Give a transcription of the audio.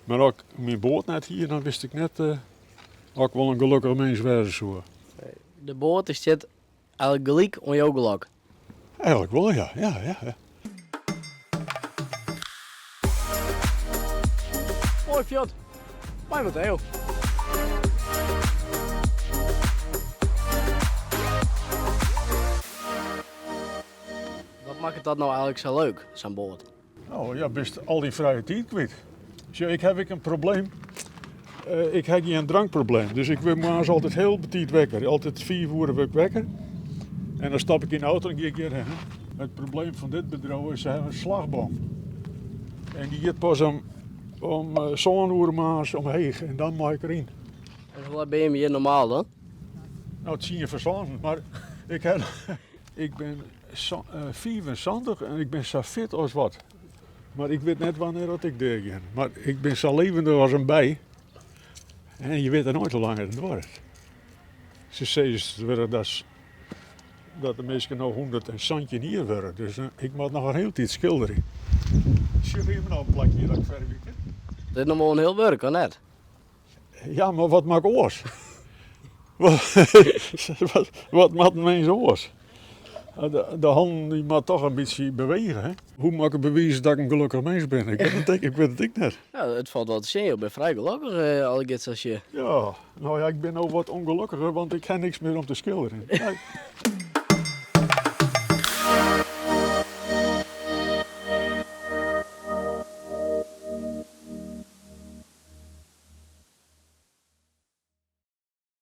Maar als ik mijn boot net hier, dan wist ik net dat ik wel een gelukkig mens wezen zou. De boot is zit eigenlijk gelijk om jouw geluk. Eigenlijk wel, ja. Ja. Mooi fjord. Mooi wat heel. Wat maakt het dat nou eigenlijk zo leuk, zo'n boot? Nou ja, best al die vrije tijd kwijt. Zo, ik heb een probleem. Ik heb hier een drankprobleem. Dus ik word m'aans altijd heel betiet wekker. Altijd 4 uur word ik wekker. En dan stap ik in de auto en ga ik hierheen. Het probleem van dit bedrijf is, ze hebben een slagboom. En die gaat pas om zo'n uur maas omheen en dan maak ik erin. En hoe ben je hier normaal dan? Nou, het zie je verzanden, maar ik ben 74 en ik ben zo fit als wat. Maar ik weet net wanneer dat ik deed. Maar ik ben zo levendig als een bij. En je weet er nooit hoe lang het wordt. Ze zeggen dat de mensen nou 100 en zandje hier worden. Dus ik moet nog een heel tijd schilderen. Zie je me nou een plakje dat ik verder weekend? Dit is nog wel een heel werk, of net? Ja, maar wat maakt oors? wat maakt een mens oors? De hand die moet toch een beetje bewegen. Hè? Hoe mag ik bewijzen dat ik een gelukkig mens ben? Ik weet het net. Ja, het valt wel te zien. Je bent vrij gelukkig al iets als je... Ja, nou ja, ik ben nou wat ongelukkiger, want ik heb niks meer om te schilderen. Ja,